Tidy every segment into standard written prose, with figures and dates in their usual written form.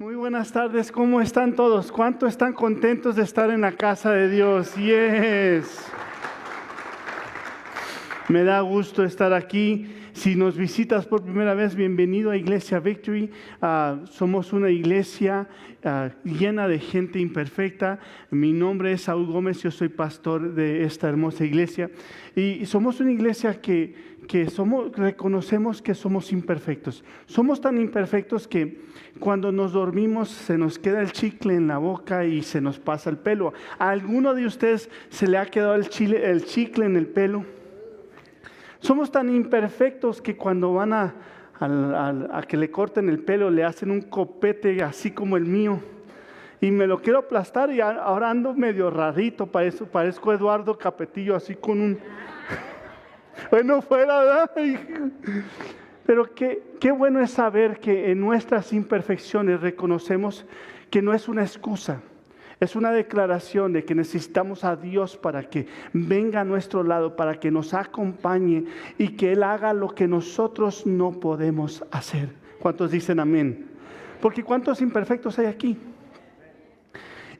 Muy buenas tardes, ¿cómo están todos? ¿Cuánto están contentos de estar en la casa de Dios? Yes. Me da gusto estar aquí. Si nos visitas por primera vez, bienvenido a Iglesia Victory. Somos una iglesia llena de gente imperfecta. Mi nombre es Saúl Gómez, yo soy pastor de esta hermosa iglesia. Y somos una iglesia que reconocemos que somos imperfectos. Somos tan imperfectos que cuando nos dormimos se nos queda el chicle en la boca y se nos pasa el pelo. ¿A alguno de ustedes se le ha quedado el chicle en el pelo? Somos tan imperfectos que cuando van a que le corten el pelo le hacen un copete así como el mío y me lo quiero aplastar y ahora ando medio rarito, parezco Eduardo Capetillo así con un... Bueno, fuera, ¿verdad? Pero qué bueno es saber que en nuestras imperfecciones reconocemos que no es una excusa. Es una declaración de que necesitamos a Dios para que venga a nuestro lado, para que nos acompañe y que Él haga lo que nosotros no podemos hacer. ¿Cuántos dicen amén? Porque ¿cuántos imperfectos hay aquí?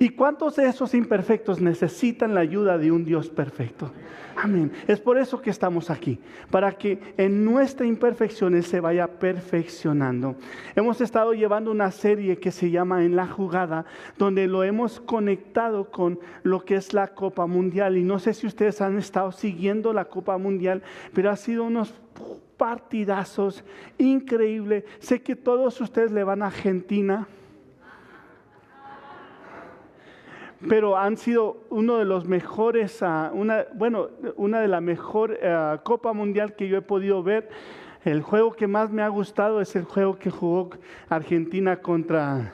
¿Y cuántos de esos imperfectos necesitan la ayuda de un Dios perfecto? Amén. Es por eso que estamos aquí, para que en nuestra imperfección Él se vaya perfeccionando. Hemos estado llevando una serie que se llama En la Jugada, donde lo hemos conectado con lo que es la Copa Mundial. Y no sé si ustedes han estado siguiendo la Copa Mundial, pero ha sido unos partidazos increíbles. Sé que todos ustedes le van a Argentina, pero han sido uno de los mejores, una de las mejores Copa Mundial que yo he podido ver. El juego que más me ha gustado es el juego que jugó Argentina contra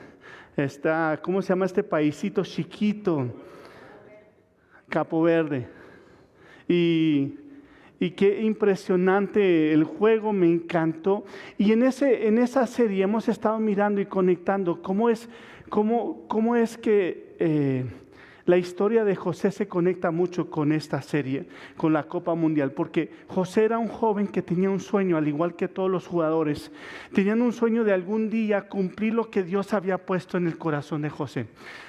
¿cómo se llama este paísito chiquito? Capo Verde. Y qué impresionante el juego, me encantó. Y en esa serie hemos estado mirando y conectando cómo es que la historia de José se conecta mucho con esta serie, con la Copa Mundial, porque José era un joven que tenía un sueño, al igual que todos los jugadores, tenían un sueño de algún día cumplir lo que Dios había puesto en el corazón de José.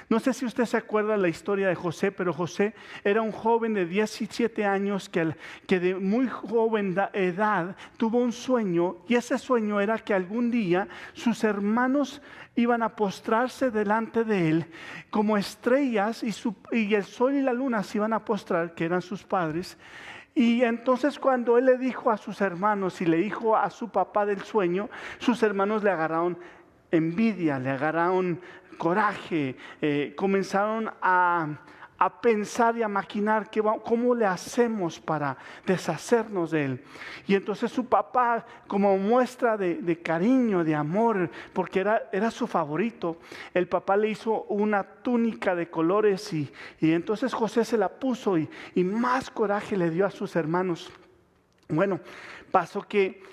No sé si usted se acuerda la historia de José, pero José era un joven de 17 años que de muy joven edad tuvo un sueño, y ese sueño era que algún día sus hermanos iban a postrarse delante de él como estrellas y el sol y la luna se iban a postrar, que eran sus padres. Y entonces cuando él le dijo a sus hermanos y le dijo a su papá del sueño, sus hermanos le agarraron envidia, le agarraron coraje, comenzaron a pensar y a maquinar cómo le hacemos para deshacernos de él. Y entonces su papá, como muestra de cariño, de amor, porque era su favorito, el papá le hizo una túnica de colores y entonces José se la puso y más coraje le dio a sus hermanos. Bueno, pasó que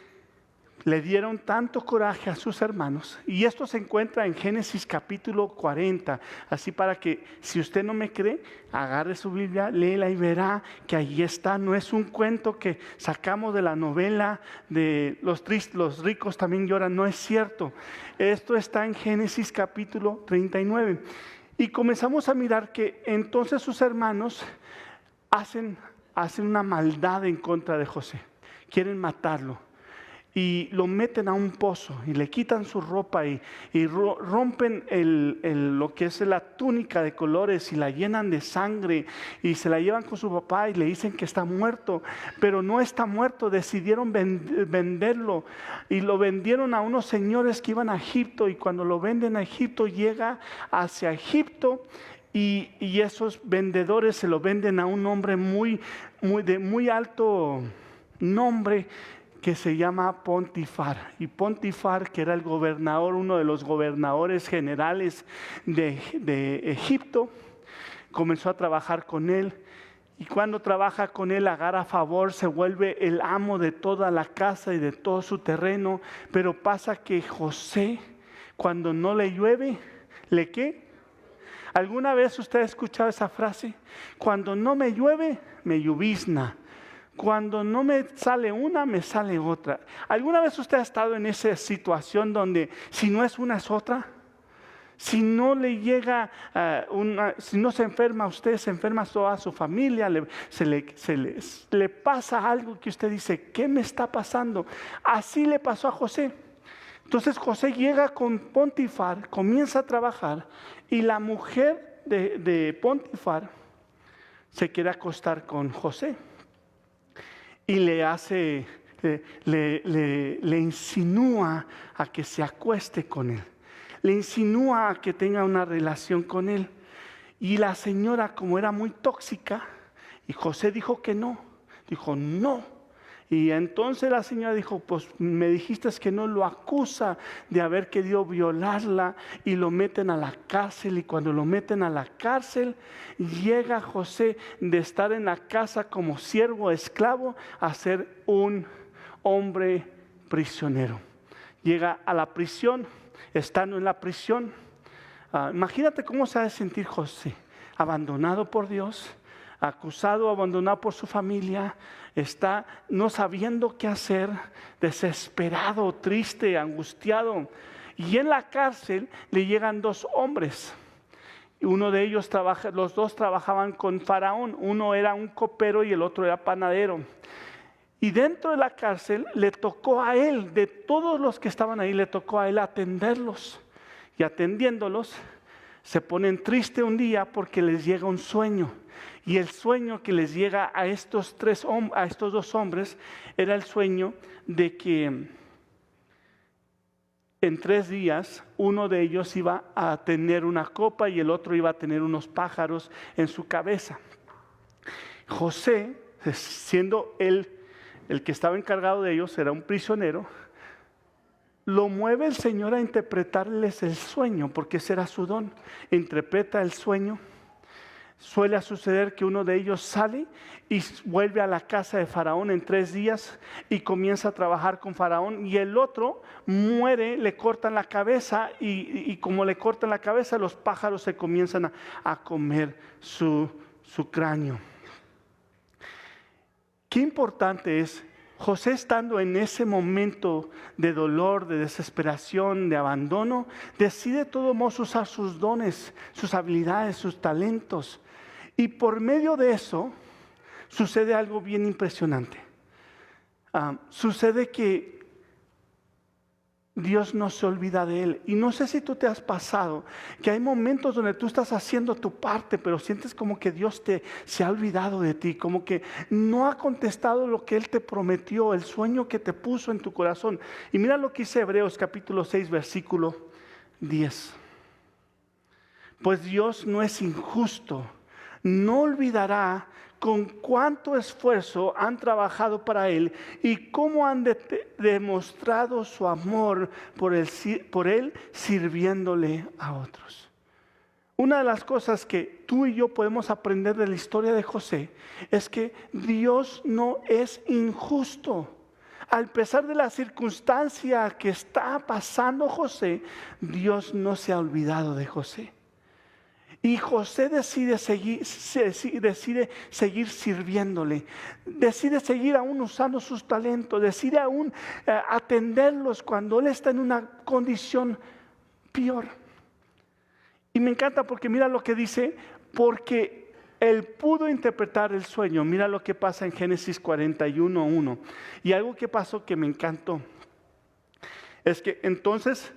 le dieron tanto coraje a sus hermanos, y esto se encuentra en Génesis capítulo 40, así para que si usted no me cree, agarre su Biblia, léela y verá que ahí está. No es un cuento que sacamos de la novela de los ricos también lloran, no es cierto. Esto está en Génesis capítulo 39, y comenzamos a mirar que entonces sus hermanos hacen una maldad en contra de José, quieren matarlo. Y lo meten a un pozo y le quitan su ropa y rompen lo que es la túnica de colores y la llenan de sangre y se la llevan con su papá y le dicen que está muerto, pero no está muerto. Decidieron venderlo y lo vendieron a unos señores que iban a Egipto, y cuando lo venden a Egipto llega hacia Egipto. Y esos vendedores se lo venden a un hombre de muy alto nombre, que se llama Pontifar. Y Pontifar, que era el gobernador, uno de los gobernadores generales de Egipto, comenzó a trabajar con él. Y cuando trabaja con él, agarra favor, se vuelve el amo de toda la casa y de todo su terreno. Pero pasa que José, cuando no le llueve, ¿le qué? ¿Alguna vez usted ha escuchado esa frase? Cuando no me llueve, me llovizna. Cuando no me sale una, me sale otra. ¿Alguna vez usted ha estado en esa situación donde si no es una es otra? Si no le llega, si no se enferma usted, se enferma toda su familia, le pasa algo que usted dice, ¿qué me está pasando? Así le pasó a José. Entonces José llega con Potifar, comienza a trabajar y la mujer de Potifar se quiere acostar con José y le insinúa a que se acueste con él. Le insinúa a que tenga una relación con él. Y la señora, como era muy tóxica, y José dijo que no, dijo no. Y entonces la señora dijo, pues me dijiste que no, lo acusa de haber querido violarla y lo meten a la cárcel. Y cuando lo meten a la cárcel, llega José de estar en la casa como siervo esclavo a ser un hombre prisionero. Llega a la prisión. Estando en la prisión, imagínate cómo se ha de sentir José, abandonado por Dios, acusado, abandonado por su familia, está no sabiendo qué hacer, desesperado, triste, angustiado. Y en la cárcel le llegan dos hombres. Uno de ellos los dos trabajaban con Faraón, uno era un copero y el otro era panadero. Y dentro de la cárcel le tocó a él, de todos los que estaban ahí, le tocó a él atenderlos. Y atendiéndolos, se ponen tristes un día porque les llega un sueño. Y el sueño que les llega a estos dos hombres era el sueño de que en 3 días uno de ellos iba a tener una copa y el otro iba a tener unos pájaros en su cabeza. José, siendo él el que estaba encargado de ellos, era un prisionero, lo mueve el Señor a interpretarles el sueño, porque ese era su don. Interpreta el sueño. Suele suceder que uno de ellos sale y vuelve a la casa de Faraón en 3 días y comienza a trabajar con Faraón, y el otro muere, le cortan la cabeza y como le cortan la cabeza, los pájaros se comienzan a comer su cráneo. Qué importante es José, estando en ese momento de dolor, de desesperación, de abandono, decide de todos modos usar sus dones, sus habilidades, sus talentos. Y por medio de eso sucede algo bien impresionante. Sucede que Dios no se olvida de él. Y no sé si tú te has pasado que hay momentos donde tú estás haciendo tu parte, pero sientes como que Dios se ha olvidado de ti, como que no ha contestado lo que Él te prometió, el sueño que te puso en tu corazón. Y mira lo que dice Hebreos capítulo 6, versículo 10. Pues Dios no es injusto, no olvidará con cuánto esfuerzo han trabajado para Él y cómo han demostrado su amor por Él sirviéndole a otros. Una de las cosas que tú y yo podemos aprender de la historia de José es que Dios no es injusto. Al pesar de la circunstancia que está pasando José, Dios no se ha olvidado de José. Y José decide seguir sirviéndole, decide seguir aún usando sus talentos, decide aún atenderlos cuando él está en una condición peor. Y me encanta porque mira lo que dice, porque él pudo interpretar el sueño. Mira lo que pasa en Génesis 41:1. Y algo que pasó que me encantó es que entonces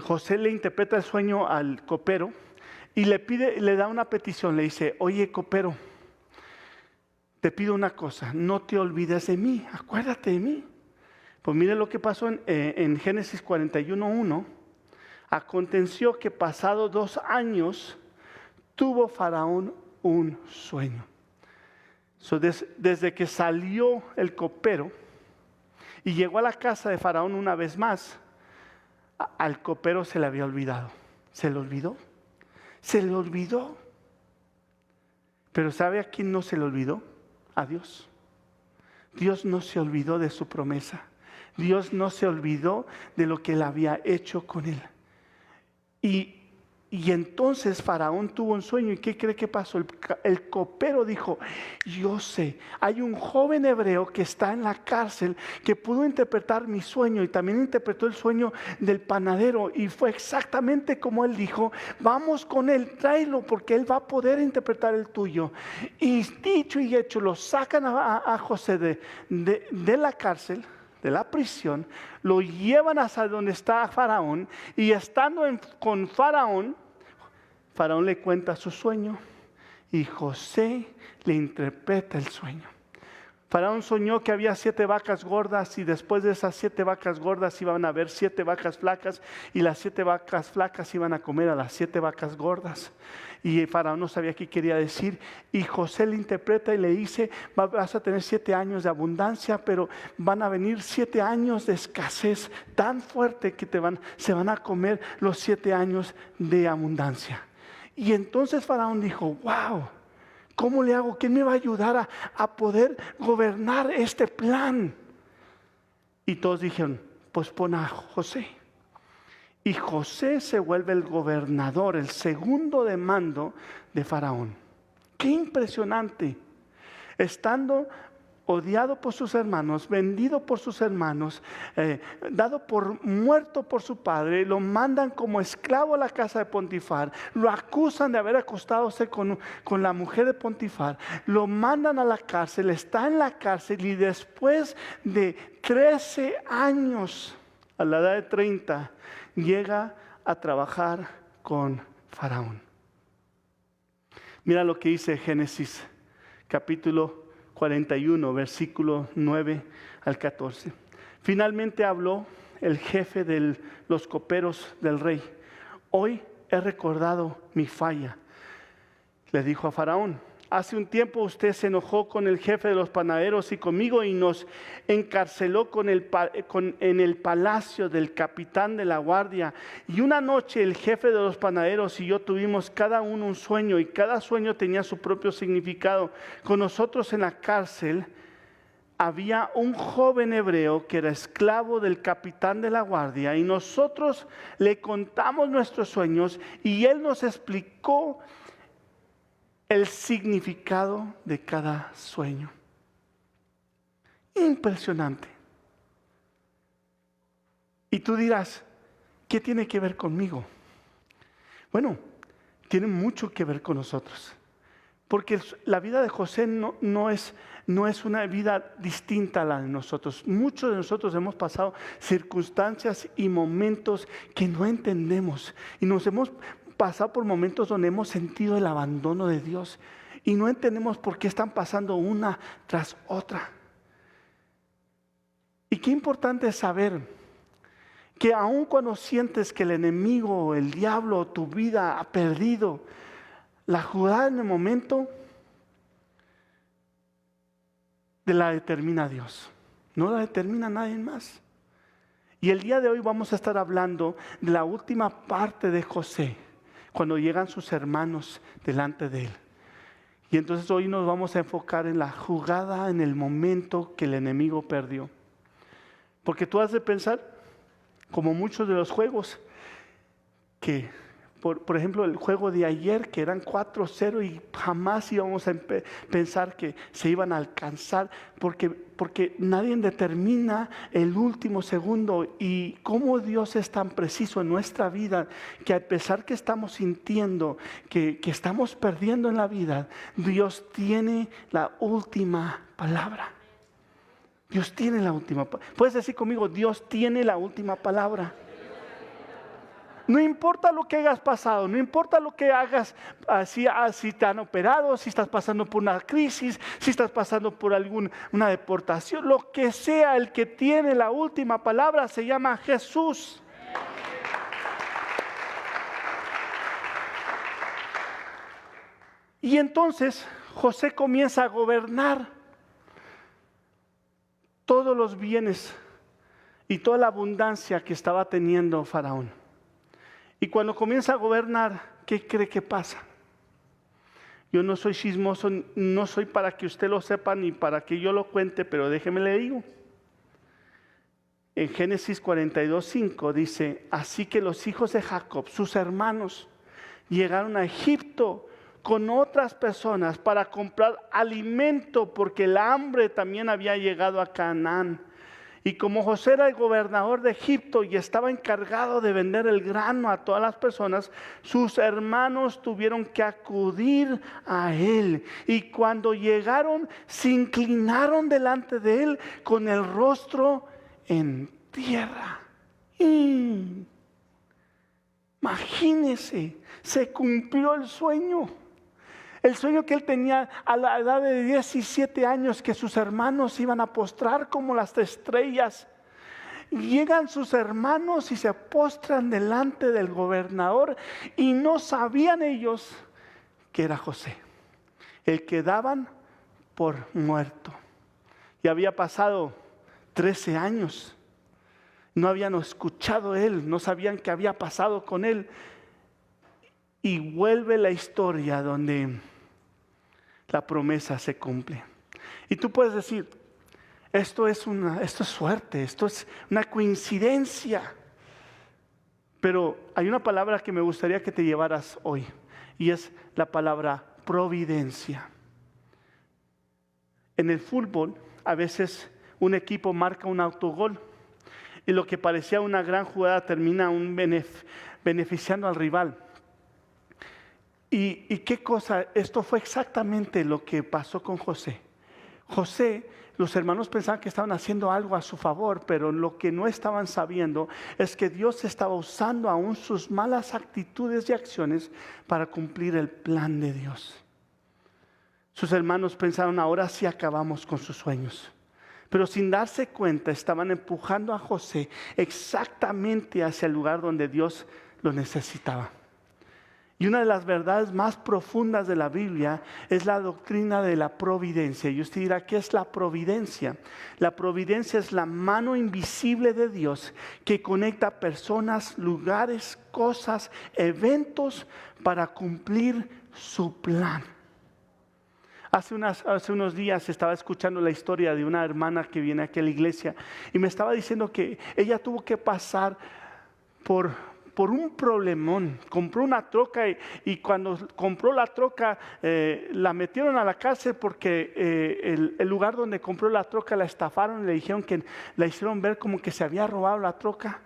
José le interpreta el sueño al copero. Y le da una petición, le dice, oye copero, te pido una cosa, no te olvides de mí, acuérdate de mí. Pues mire lo que pasó en Génesis 41:1. Aconteció que pasados 2 años tuvo Faraón un sueño. Desde que salió el copero y llegó a la casa de Faraón una vez más, al copero se le había olvidado. ¿Se le olvidó? Se le olvidó. Pero ¿sabe a quién no se le olvidó? A Dios. Dios no se olvidó de su promesa. Dios no se olvidó de lo que él había hecho con él. Y Y entonces Faraón tuvo un sueño. ¿Y qué cree que pasó? El copero dijo: yo sé, hay un joven hebreo que está en la cárcel que pudo interpretar mi sueño y también interpretó el sueño del panadero. Y fue exactamente como él dijo: vamos con él, tráelo porque él va a poder interpretar el tuyo. Y dicho y hecho, lo sacan a José de la cárcel, de la prisión, lo llevan hasta donde está Faraón, y estando con Faraón le cuenta su sueño y José le interpreta el sueño. Faraón soñó que había 7 vacas gordas, y después de esas 7 vacas gordas iban a haber 7 vacas flacas, y las 7 vacas flacas iban a comer a las 7 vacas gordas. Y Faraón no sabía qué quería decir, y José le interpreta y le dice: vas a tener 7 años de abundancia, pero van a venir 7 años de escasez tan fuerte que se van a comer los 7 años de abundancia. Y entonces Faraón dijo: wow, ¿cómo le hago? ¿Quién me va a ayudar a poder gobernar este plan? Y todos dijeron: pues pon a José. Y José se vuelve el gobernador, el segundo de mando de Faraón. ¡Qué impresionante! Estando odiado por sus hermanos, vendido por sus hermanos, dado por muerto por su padre, lo mandan como esclavo a la casa de Potifar, lo acusan de haber acostadose con la mujer de Potifar, lo mandan a la cárcel, está en la cárcel, y después de 13 años, a la edad de 30, llega a trabajar con Faraón. Mira lo que dice Génesis capítulo 41, versículo 9 al 14. Finalmente habló el jefe de los coperos del rey: hoy he recordado mi falla. Le dijo a Faraón: hace un tiempo usted se enojó con el jefe de los panaderos y conmigo, y nos encarceló en el palacio del capitán de la guardia. Y una noche el jefe de los panaderos y yo tuvimos cada uno un sueño, y cada sueño tenía su propio significado. Con nosotros en la cárcel había un joven hebreo que era esclavo del capitán de la guardia, y nosotros le contamos nuestros sueños y él nos explicó el significado de cada sueño. Impresionante. Y tú dirás: ¿qué tiene que ver conmigo? Bueno, tiene mucho que ver con nosotros, porque la vida de José no es una vida distinta a la de nosotros. Muchos de nosotros hemos pasado circunstancias y momentos que no entendemos, y nos hemos pasado por momentos donde hemos sentido el abandono de Dios y no entendemos por qué están pasando una tras otra. Y qué importante es saber que aun cuando sientes que el enemigo, el diablo, tu vida ha perdido la jugada en el momento, la determina Dios, no la determina nadie más. Y el día de hoy vamos a estar hablando de la última parte de José, cuando llegan sus hermanos delante de él. Y entonces hoy nos vamos a enfocar en la jugada, en el momento que el enemigo perdió. Porque tú has de pensar, como muchos de los juegos, que por ejemplo el juego de ayer, que eran 4-0, y jamás íbamos a pensar que se iban a alcanzar, porque nadie determina el último segundo. Y cómo Dios es tan preciso en nuestra vida, que a pesar que estamos sintiendo que estamos perdiendo en la vida, Dios tiene la última palabra. Dios tiene la última palabra. Puedes decir conmigo: Dios tiene la última palabra. No importa lo que hayas pasado, no importa lo que hagas, si te han operado, si estás pasando por una crisis, si estás pasando por una deportación, lo que sea, el que tiene la última palabra se llama Jesús. Y entonces José comienza a gobernar todos los bienes y toda la abundancia que estaba teniendo Faraón. Y cuando comienza a gobernar, ¿qué cree que pasa? Yo no soy chismoso, no soy para que usted lo sepa ni para que yo lo cuente, pero déjeme le digo. En Génesis 42:5 dice: así que los hijos de Jacob, sus hermanos, llegaron a Egipto con otras personas para comprar alimento, porque el hambre también había llegado a Canaán. Y como José era el gobernador de Egipto y estaba encargado de vender el grano a todas las personas, sus hermanos tuvieron que acudir a él. Y cuando llegaron, se inclinaron delante de él con el rostro en tierra. Imagínese, se cumplió el sueño. El sueño que él tenía a la edad de 17 años, que sus hermanos iban a postrar como las estrellas. Llegan sus hermanos y se postran delante del gobernador y no sabían ellos que era José, el que daban por muerto. Y había pasado 13 años. No habían escuchado él, no sabían qué había pasado con él. Y vuelve la historia donde la promesa se cumple. Y tú puedes decir, esto es suerte, esto es una coincidencia. Pero hay una palabra que me gustaría que te llevaras hoy, y es la palabra providencia. En el fútbol, a veces un equipo marca un autogol, y lo que parecía una gran jugada termina beneficiando al rival. ¿Y qué cosa? Esto fue exactamente lo que pasó con José. José, los hermanos pensaban que estaban haciendo algo a su favor, pero lo que no estaban sabiendo es que Dios estaba usando aún sus malas actitudes y acciones para cumplir el plan de Dios. Sus hermanos pensaron, ahora sí acabamos con sus sueños. Pero sin darse cuenta, estaban empujando a José exactamente hacia el lugar donde Dios lo necesitaba. Y una de las verdades más profundas de la Biblia es la doctrina de la providencia. Y usted dirá, ¿qué es la providencia? La providencia es la mano invisible de Dios que conecta personas, lugares, cosas, eventos para cumplir su plan. Hace unos días estaba escuchando la historia de una hermana que viene aquí a la iglesia y me estaba diciendo que ella tuvo que pasar por un problemón. Compró una troca y cuando compró la troca la metieron a la cárcel porque el lugar donde compró la troca la estafaron y le dijeron que la hicieron ver como que se había robado la troca.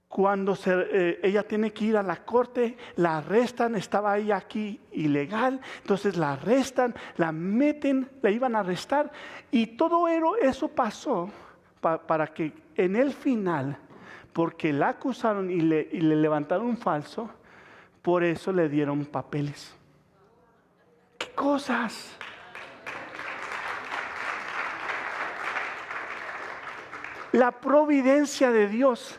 Cuando ella tiene que ir a la corte, la arrestan, estaba ella aquí ilegal, entonces la arrestan, la meten, la iban a arrestar y todo eso pasó para que en el final, porque la acusaron y le levantaron un falso, por eso le dieron papeles. ¿Qué cosas? La providencia de Dios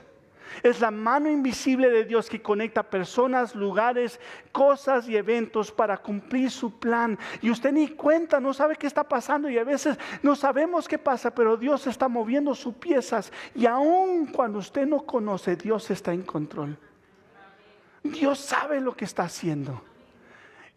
es la mano invisible de Dios que conecta personas, lugares, cosas y eventos para cumplir su plan. Y usted ni cuenta, no sabe qué está pasando y a veces no sabemos qué pasa, pero Dios está moviendo sus piezas. Y aun cuando usted no conoce, Dios está en control. Dios sabe lo que está haciendo.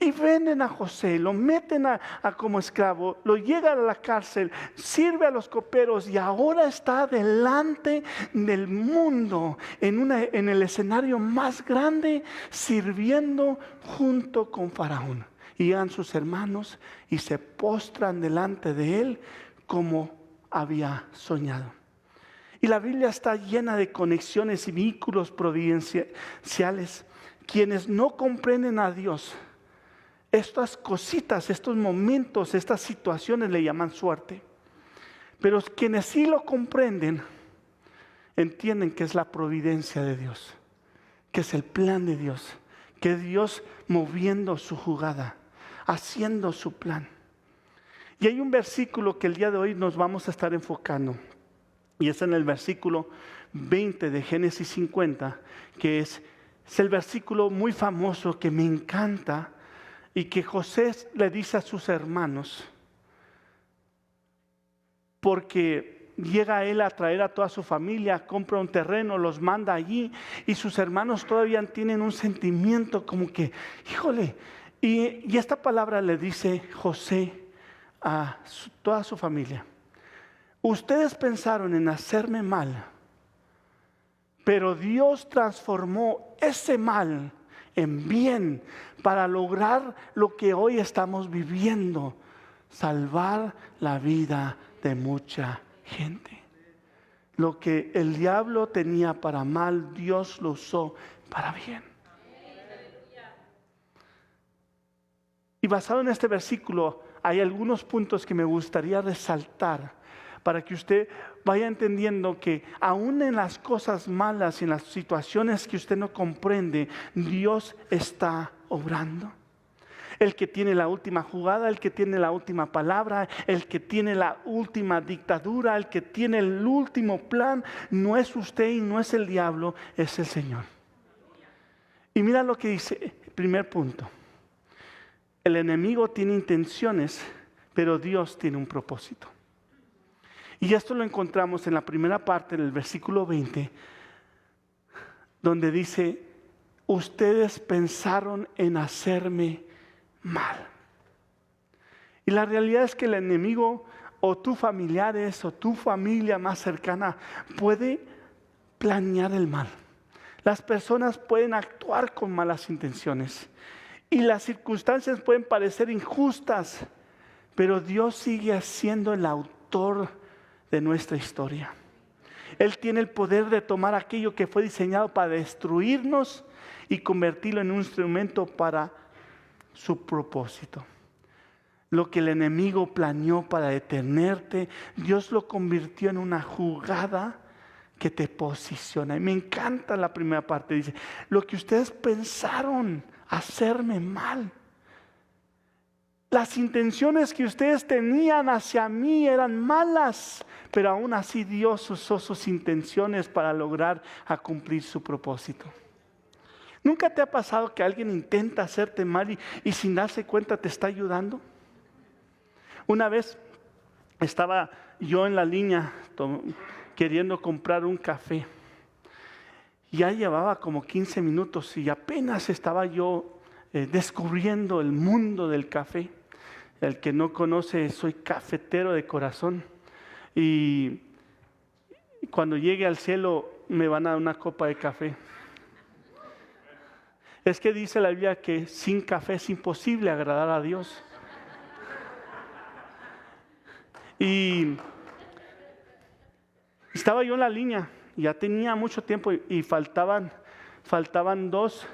Y venden a José, lo meten a como esclavo, lo llevan a la cárcel, sirve a los coperos y ahora está delante del mundo en el escenario más grande, sirviendo junto con Faraón. Y llegan sus hermanos y se postran delante de él como había soñado. Y la Biblia está llena de conexiones y vínculos providenciales. Quienes no comprenden a Dios, estas cositas, estos momentos, estas situaciones le llaman suerte. Pero quienes sí lo comprenden, entienden que es la providencia de Dios, que es el plan de Dios, que es Dios moviendo su jugada, haciendo su plan. Y hay un versículo que el día de hoy nos vamos a estar enfocando, y es en el versículo 20 de Génesis 50, que es el versículo muy famoso que me encanta, y que José le dice a sus hermanos, porque llega él a traer a toda su familia, compra un terreno, los manda allí, y sus hermanos todavía tienen un sentimiento como que, híjole, y esta palabra le dice José a toda su familia: ustedes pensaron en hacerme mal, pero Dios transformó ese mal en bien para lograr lo que hoy estamos viviendo, salvar la vida de mucha gente. Lo que el diablo tenía para mal, Dios lo usó para bien. Y basado en este versículo, hay algunos puntos que me gustaría resaltar para que usted vaya entendiendo que aún en las cosas malas y en las situaciones que usted no comprende, Dios está obrando. El que tiene la última jugada, el que tiene la última palabra, el que tiene la última dictadura, el que tiene el último plan, no es usted y no es el diablo, es el Señor. Y mira lo que dice, primer punto. El enemigo tiene intenciones, pero Dios tiene un propósito. Y esto lo encontramos en la primera parte del versículo 20, donde dice, ustedes pensaron en hacerme mal. Y la realidad es que el enemigo o tus familiares o tu familia más cercana puede planear el mal. Las personas pueden actuar con malas intenciones y las circunstancias pueden parecer injustas, pero Dios sigue siendo el autor de nuestra historia. Él tiene el poder de tomar aquello que fue diseñado para destruirnos y convertirlo en un instrumento para su propósito. Lo que el enemigo planeó para detenerte, Dios lo convirtió en una jugada que te posiciona. Y me encanta la primera parte, dice, lo que ustedes pensaron hacerme mal. Las intenciones que ustedes tenían hacia mí eran malas, pero aún así Dios usó sus intenciones para lograr cumplir su propósito. ¿Nunca te ha pasado que alguien intenta hacerte mal y sin darse cuenta te está ayudando? Una vez estaba yo en la línea queriendo comprar un café. Ya llevaba como 15 minutos y apenas estaba yo descubriendo el mundo del café. El que no conoce, soy cafetero de corazón. Y cuando llegue al cielo me van a dar una copa de café. Es que dice la Biblia que sin café es imposible agradar a Dios. Y estaba yo en la línea, ya tenía mucho tiempo y faltaban dos,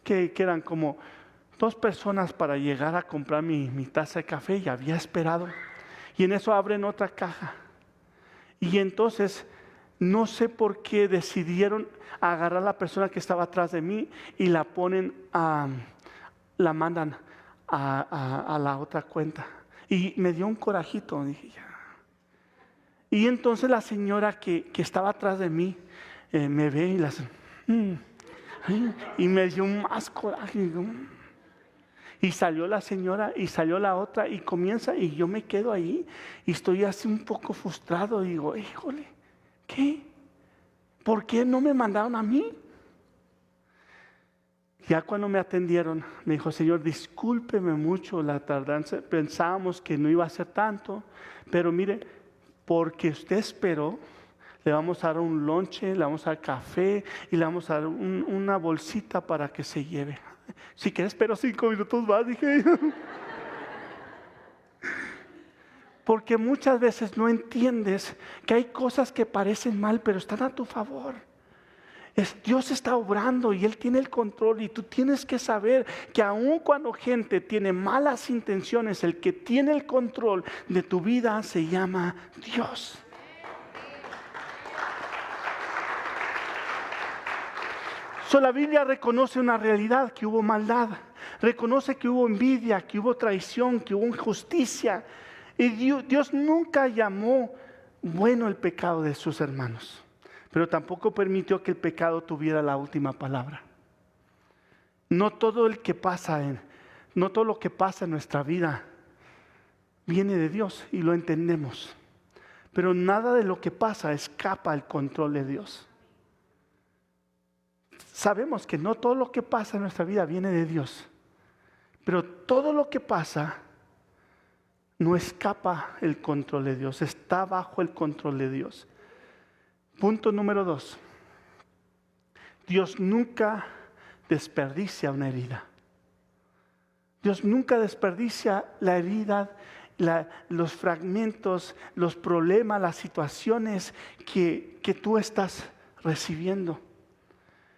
que eran como 2 personas para llegar a comprar mi taza de café y había esperado. Y en eso abren otra caja. Y entonces, no sé por qué decidieron agarrar a la persona que estaba atrás de mí y la mandan a la otra cuenta. Y me dio un corajito, dije ya. Y entonces la señora que estaba atrás de mí me ve y me dio más coraje. Y salió la señora y salió la otra y comienza y yo me quedo ahí y estoy así un poco frustrado. Digo, híjole, ¿qué? ¿Por qué no me mandaron a mí? Ya cuando me atendieron, me dijo, Señor, discúlpeme mucho la tardanza. Pensábamos que no iba a ser tanto, pero mire, porque usted esperó, le vamos a dar un lonche, le vamos a dar café y le vamos a dar una bolsita para que se lleve. Si quieres, espero 5 minutos más, dije. Porque muchas veces no entiendes que hay cosas que parecen mal, pero están a tu favor. Dios está obrando y Él tiene el control y tú tienes que saber que aun cuando gente tiene malas intenciones, el que tiene el control de tu vida se llama Dios. La Biblia reconoce una realidad, que hubo maldad, reconoce que hubo envidia, que hubo traición, que hubo injusticia. Y Dios nunca llamó bueno el pecado de sus hermanos, pero tampoco permitió que el pecado tuviera la última palabra. No todo lo que pasa en nuestra vida viene de Dios y lo entendemos, pero nada de lo que pasa escapa al control de Dios. Sabemos que no todo lo que pasa en nuestra vida viene de Dios, pero todo lo que pasa no escapa el control de Dios, está bajo el control de Dios. Punto número 2. Dios nunca desperdicia una herida. Dios nunca desperdicia la herida, los fragmentos, los problemas, las situaciones que tú estás recibiendo.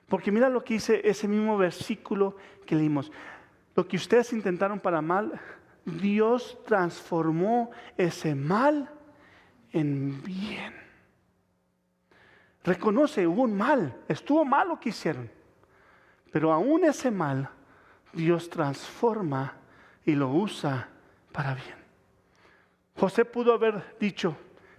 Porque mira lo que dice ese mismo versículo que leímos. Lo que ustedes intentaron para mal, Dios transformó ese mal en bien. Reconoce, hubo un mal, estuvo mal lo que hicieron. Pero aún ese mal, Dios transforma y lo usa para bien. José pudo haber dicho,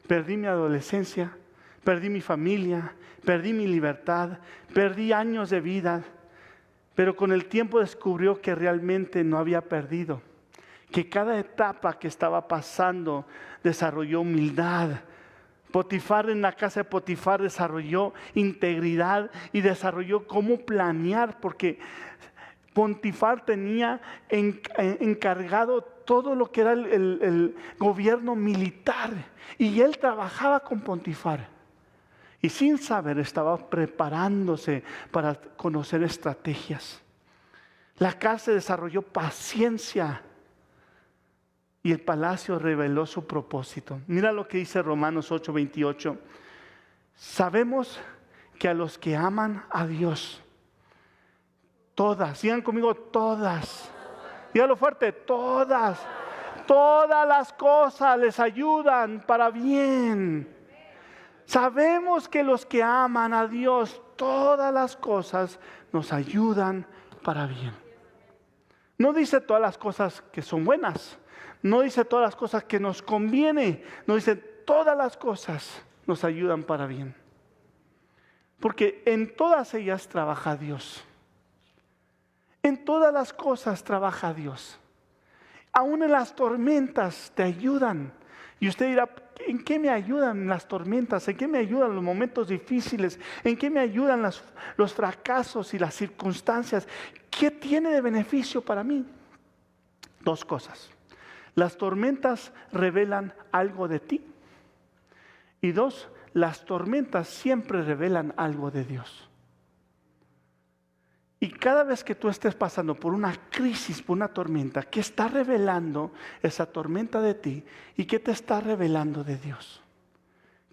perdí mi adolescencia, perdí mi familia, perdí mi libertad, perdí años de vida, pero con el tiempo descubrió que realmente no había perdido, que cada etapa que estaba pasando desarrolló humildad. Potifar, en la casa de Potifar, desarrolló integridad y desarrolló cómo planear, porque Potifar tenía encargado todo lo que era el gobierno militar, y él trabajaba con Potifar. Y sin saber estaba preparándose para conocer estrategias. La casa desarrolló paciencia y el palacio reveló su propósito. Mira lo que dice Romanos 8:28. Sabemos que a los que aman a Dios, todas, sigan conmigo, todas, dígalo fuerte, todas las cosas les ayudan para bien. Sabemos que los que aman a Dios, todas las cosas nos ayudan para bien. No dice todas las cosas que son buenas, no dice todas las cosas que nos conviene, no dice todas las cosas nos ayudan para bien. Porque en todas ellas trabaja Dios. En todas las cosas trabaja Dios. Aún en las tormentas te ayudan. Y usted dirá, ¿en qué me ayudan las tormentas? ¿En qué me ayudan los momentos difíciles? ¿En qué me ayudan los fracasos y las circunstancias? ¿Qué tiene de beneficio para mí? Dos cosas. Las tormentas revelan algo de ti. Y dos, las tormentas siempre revelan algo de Dios. Y cada vez que tú estés pasando por una crisis, por una tormenta, ¿qué está revelando esa tormenta de ti? ¿Y qué te está revelando de Dios?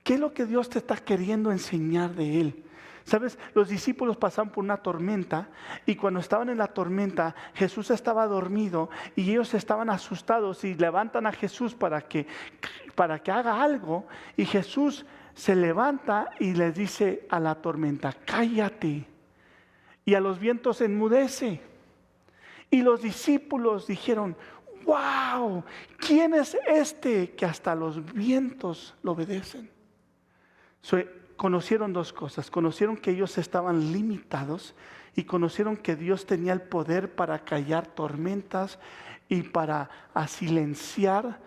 ¿Qué es lo que Dios te está queriendo enseñar de Él? ¿Sabes? Los discípulos pasaban por una tormenta y cuando estaban en la tormenta, Jesús estaba dormido y ellos estaban asustados y levantan a Jesús para que haga algo. Y Jesús se levanta y les dice a la tormenta, cállate. Y a los vientos enmudece. Y los discípulos dijeron, wow, ¿quién es este que hasta los vientos lo obedecen? Conocieron dos cosas. Conocieron que ellos estaban limitados y conocieron que Dios tenía el poder para callar tormentas y para silenciar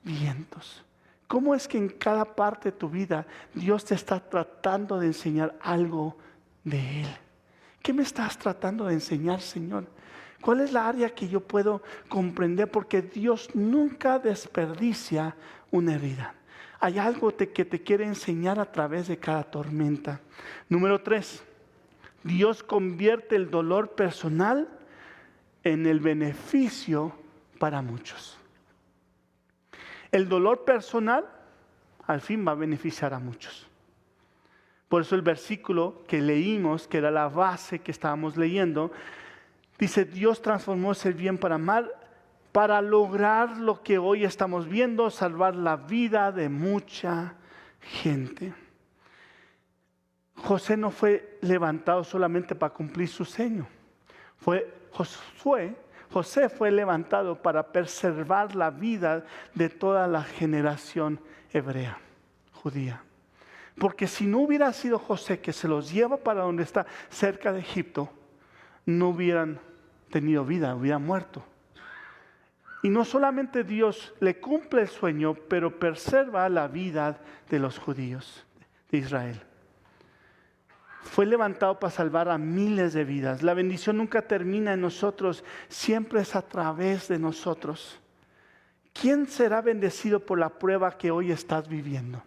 vientos. ¿Cómo es que en cada parte de tu vida Dios te está tratando de enseñar algo de Él? ¿Qué me estás tratando de enseñar, Señor? ¿Cuál es la área que yo puedo comprender? Porque Dios nunca desperdicia una herida. Hay algo que te quiere enseñar a través de cada tormenta. Número 3, Dios convierte el dolor personal en el beneficio para muchos. El dolor personal al fin va a beneficiar a muchos. Por eso el versículo que leímos, que era la base que estábamos leyendo, dice, Dios transformó ese bien para mal, para lograr lo que hoy estamos viendo, salvar la vida de mucha gente. José no fue levantado solamente para cumplir su sueño. José fue levantado para preservar la vida de toda la generación hebrea, judía. Porque si no hubiera sido José que se los lleva para donde está, cerca de Egipto, no hubieran tenido vida, hubieran muerto. Y no solamente Dios le cumple el sueño, pero preserva la vida de los judíos de Israel. Fue levantado para salvar a miles de vidas. La bendición nunca termina en nosotros, siempre es a través de nosotros. ¿Quién será bendecido por la prueba que hoy estás viviendo?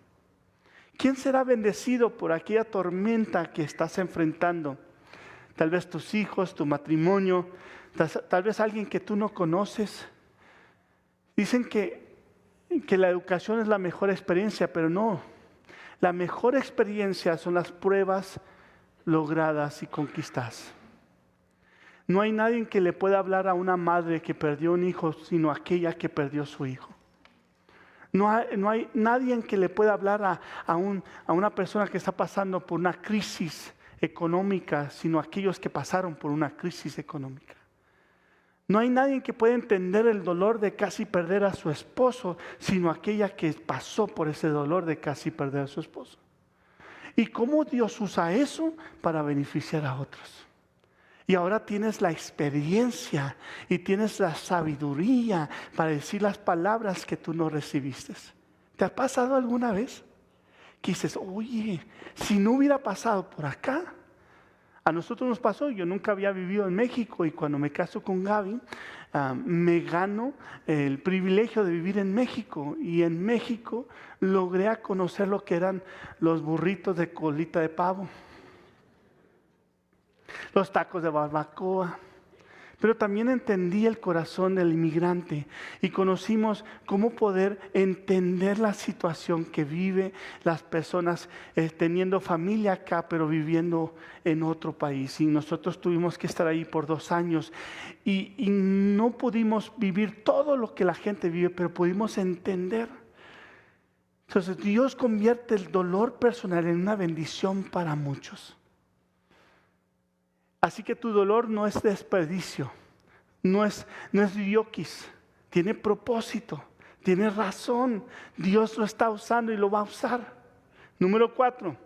¿Quién será bendecido por aquella tormenta que estás enfrentando? tal vez tus hijos, tu matrimonio, tal vez alguien que tú no conoces. Dicen que la educación es la mejor experiencia, pero no. La mejor experiencia son las pruebas logradas y conquistadas. No hay nadie que le pueda hablar a una madre que perdió un hijo, sino aquella que perdió su hijo. No hay nadie en que le pueda hablar a una persona que está pasando por una crisis económica, sino aquellos que pasaron por una crisis económica. No hay nadie que pueda entender el dolor de casi perder a su esposo, sino aquella que pasó por ese dolor de casi perder a su esposo. ¿Y cómo Dios usa eso para beneficiar a otros? Y ahora tienes la experiencia y tienes la sabiduría para decir las palabras que tú no recibiste. ¿Te ha pasado alguna vez? Que dices, oye, si no hubiera pasado por acá. A nosotros nos pasó, yo nunca había vivido en México y cuando me caso con Gaby, me gano el privilegio de vivir en México. Y en México logré conocer lo que eran los burritos de colita de pavo, los tacos de barbacoa. Pero también entendí el corazón del inmigrante y conocimos cómo poder entender la situación que vive las personas teniendo familia acá, pero viviendo en otro país. Y nosotros tuvimos que estar ahí por 2 años y no pudimos vivir todo lo que la gente vive, pero pudimos entender. Entonces Dios convierte el dolor personal en una bendición para muchos. Así que tu dolor no es desperdicio, no es dioquis, tiene propósito, tiene razón. Dios lo está usando y lo va a usar. Número 4,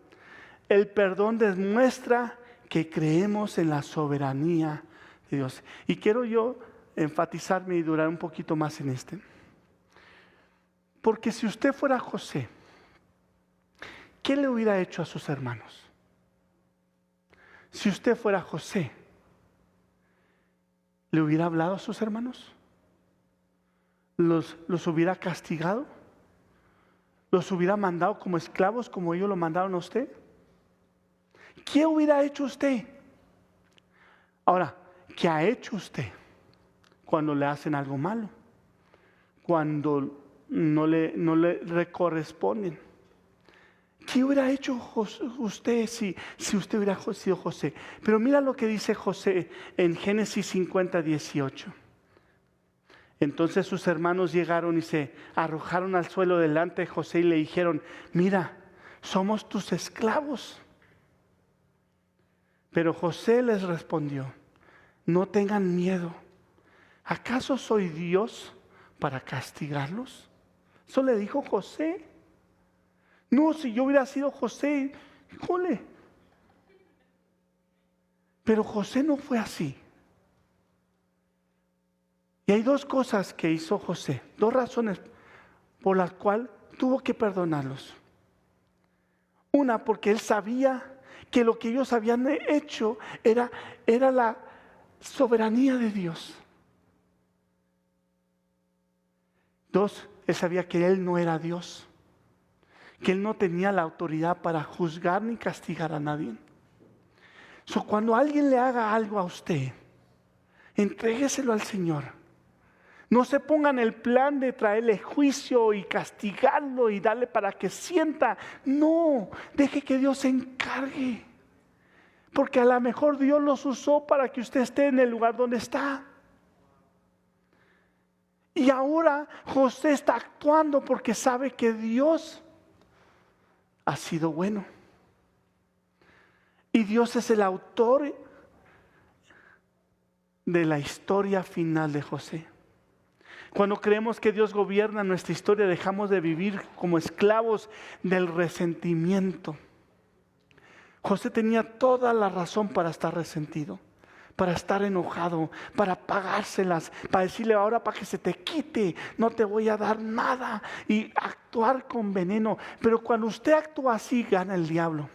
el perdón demuestra que creemos en la soberanía de Dios. Y quiero yo enfatizarme y durar un poquito más en este. Porque si usted fuera José, ¿qué le hubiera hecho a sus hermanos? Si usted fuera José, ¿le hubiera hablado a sus hermanos? ¿Los hubiera castigado? ¿Los hubiera mandado como esclavos como ellos lo mandaron a usted? ¿Qué hubiera hecho usted? Ahora, ¿qué ha hecho usted cuando le hacen algo malo? Cuando no le corresponden. ¿Qué hubiera hecho usted si usted hubiera sido José? Pero mira lo que dice José en Génesis 50, 18. Entonces sus hermanos llegaron y se arrojaron al suelo delante de José y le dijeron, mira, somos tus esclavos. Pero José les respondió, no tengan miedo. ¿Acaso soy Dios para castigarlos? Eso le dijo José. No, si yo hubiera sido José, híjole. Pero José no fue así. Y hay 2 cosas que hizo José, 2 razones por las cuales tuvo que perdonarlos. Una, porque él sabía que lo que ellos habían hecho era la soberanía de Dios. 2, él sabía que él no era Dios, que él no tenía la autoridad para juzgar ni castigar a nadie. Cuando alguien le haga algo a usted, entrégueselo al Señor. No se ponga en el plan de traerle juicio y castigarlo y darle para que sienta. No, deje que Dios se encargue. Porque a lo mejor Dios los usó para que usted esté en el lugar donde está. Y ahora José está actuando porque sabe que Dios ha sido bueno. Y Dios es el autor de la historia final de José. Cuando creemos que Dios gobierna nuestra historia, dejamos de vivir como esclavos del resentimiento. José tenía toda la razón para estar resentido, para estar enojado, para pagárselas, para decirle ahora para que se te quite, no te voy a dar nada y actuar con veneno. Pero cuando usted actúa así, gana el diablo.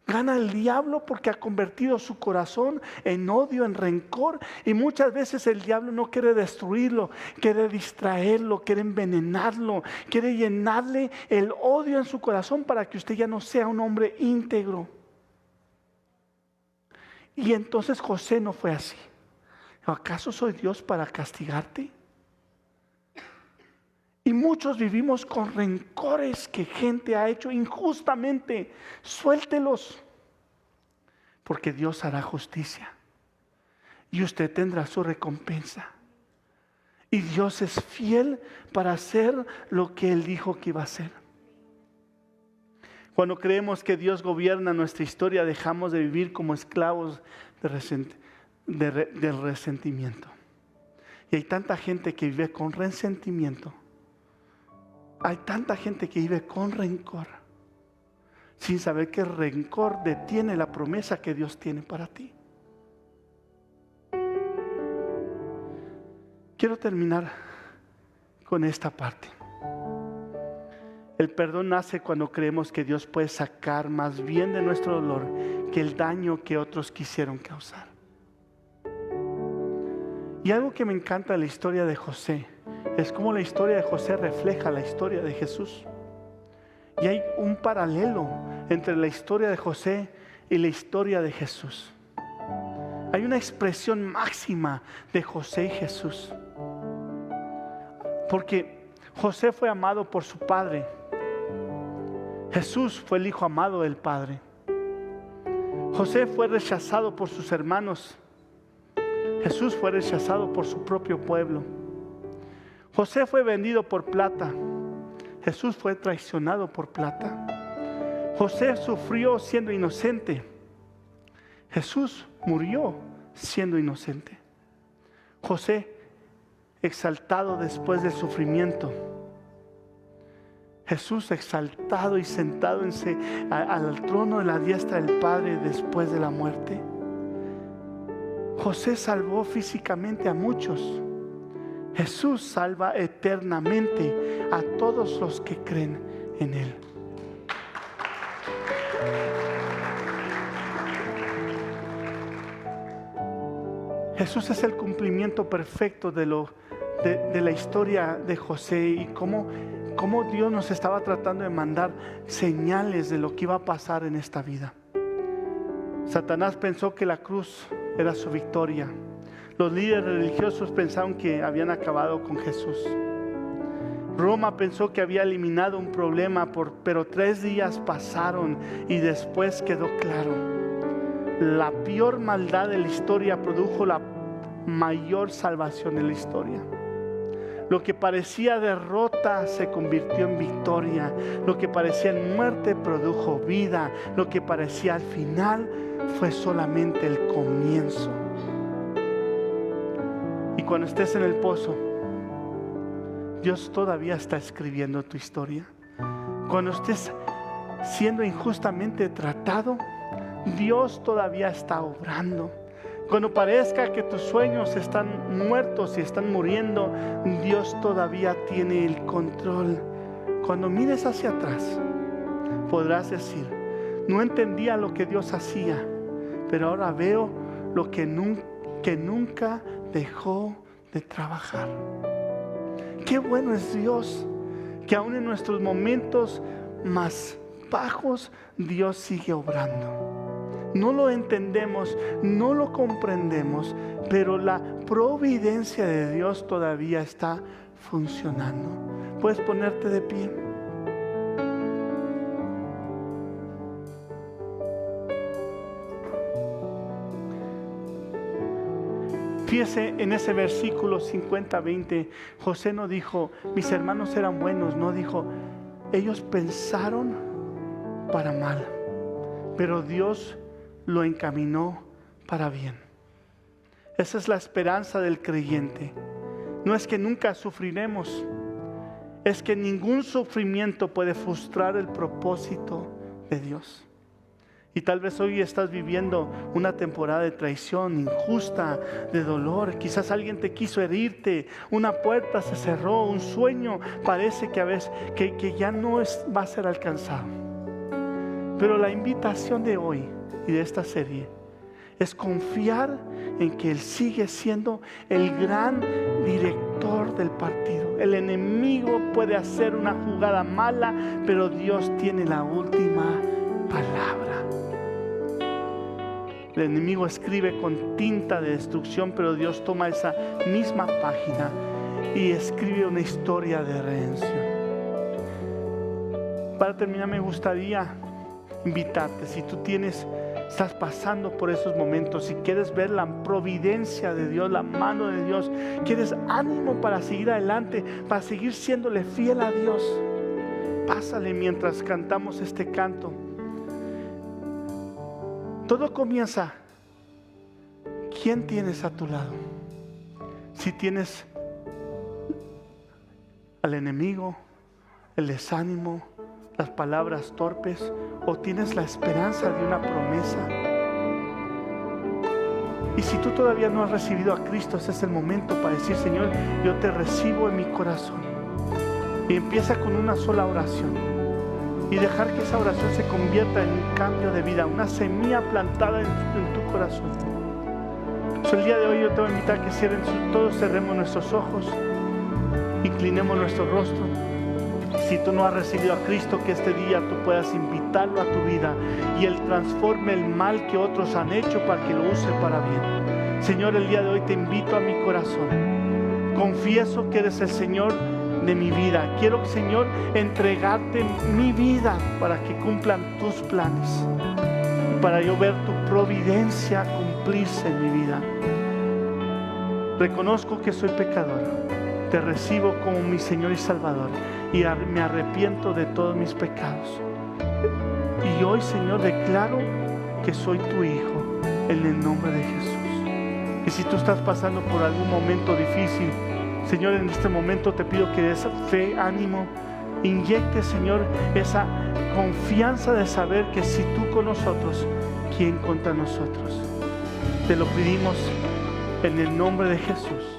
Gana el diablo porque ha convertido su corazón en odio, en rencor. Y muchas veces el diablo no quiere destruirlo, quiere distraerlo, quiere envenenarlo, quiere llenarle el odio en su corazón para que usted ya no sea un hombre íntegro. Y entonces José no fue así. ¿Acaso soy Dios para castigarte? Y muchos vivimos con rencores que gente ha hecho injustamente. Suéltelos, porque Dios hará justicia y usted tendrá su recompensa. Y Dios es fiel para hacer lo que Él dijo que iba a hacer. Cuando creemos que Dios gobierna nuestra historia, dejamos de vivir como esclavos del resentimiento. Y hay tanta gente que vive con resentimiento. Hay tanta gente que vive con rencor, sin saber que el rencor detiene la promesa que Dios tiene para ti. Quiero terminar con esta parte. El perdón nace cuando creemos que Dios puede sacar más bien de nuestro dolor que el daño que otros quisieron causar. Y algo que me encanta de la historia de José es cómo la historia de José refleja la historia de Jesús. Y hay un paralelo entre la historia de José y la historia de Jesús. Hay una expresión máxima de José y Jesús. Porque José fue amado por su padre. Jesús fue el hijo amado del Padre. José fue rechazado por sus hermanos. Jesús fue rechazado por su propio pueblo. José fue vendido por plata. Jesús fue traicionado por plata. José sufrió siendo inocente. Jesús murió siendo inocente. José exaltado después del sufrimiento. Jesús exaltado y sentado al trono de la diestra del Padre después de la muerte. José salvó físicamente a muchos. Jesús salva eternamente a todos los que creen en Él. Jesús es el cumplimiento perfecto de la historia de José y cómo Dios nos estaba tratando de mandar señales de lo que iba a pasar en esta vida. Satanás pensó que la cruz era su victoria. Los líderes religiosos pensaron que habían acabado con Jesús. Roma pensó que había eliminado un problema, pero 3 días pasaron y después quedó claro. La peor maldad de la historia produjo la mayor salvación de la historia. Lo que parecía derrota se convirtió en victoria. Lo que parecía muerte produjo vida. Lo que parecía al final fue solamente el comienzo. Y cuando estés en el pozo, Dios todavía está escribiendo tu historia. Cuando estés siendo injustamente tratado, Dios todavía está obrando. Cuando parezca que tus sueños están muertos y están muriendo, Dios todavía tiene el control. Cuando mires hacia atrás, podrás decir: no entendía lo que Dios hacía, pero ahora veo lo que nunca dejó de trabajar. Qué bueno es Dios, que aún en nuestros momentos más bajos, Dios sigue obrando. No lo entendemos, no lo comprendemos, pero la providencia de Dios todavía está funcionando. Puedes ponerte de pie. Fíjese en ese versículo 50-20, José no dijo: mis hermanos eran buenos, no dijo: ellos pensaron para mal, pero Dios lo encaminó para bien. Esa es la esperanza del creyente. No es que nunca sufriremos, es que ningún sufrimiento puede frustrar el propósito de Dios. Y tal vez hoy estás viviendo una temporada de traición injusta, de dolor. Quizás alguien te quiso herirte, una puerta se cerró, un sueño parece que a veces que ya no va a ser alcanzado. Pero la invitación de hoy y de esta serie es confiar en que Él sigue siendo el gran director del partido. El enemigo puede hacer una jugada mala, pero Dios tiene la última palabra. El enemigo escribe con tinta de destrucción, pero Dios toma esa misma página y escribe una historia de redención. Para terminar, me gustaría invitarte, si tú estás pasando por esos momentos y quieres ver la providencia de Dios, la mano de Dios, quieres ánimo para seguir adelante, para seguir siéndole fiel a Dios, pásale mientras cantamos este canto. Todo comienza. ¿Quién tienes a tu lado? Si tienes al enemigo, el desánimo, las palabras torpes, o tienes la esperanza de una promesa. Y si tú todavía no has recibido a Cristo, ese es el momento para decir: Señor, yo te recibo en mi corazón. Y empieza con una sola oración y dejar que esa oración se convierta en un cambio de vida, una semilla plantada en tu corazón. El día de hoy yo te voy a invitar a que todos cerremos nuestros ojos, inclinemos nuestro rostro. Si tú no has recibido a Cristo, que este día tú puedas invitarlo a tu vida y Él transforme el mal que otros han hecho para que lo use para bien. Señor, el día de hoy te invito a mi corazón. Confieso que eres el Señor de mi vida. Quiero, Señor, entregarte mi vida para que cumplan tus planes y para yo ver tu providencia cumplirse en mi vida. Reconozco que soy pecador. Te recibo como mi Señor y Salvador y me arrepiento de todos mis pecados. Y hoy, Señor, declaro que soy tu hijo en el nombre de Jesús. Y si tú estás pasando por algún momento difícil, Señor, en este momento te pido que des fe, ánimo, inyecte, Señor, esa confianza de saber que si tú con nosotros, ¿quién contra nosotros? Te lo pedimos en el nombre de Jesús.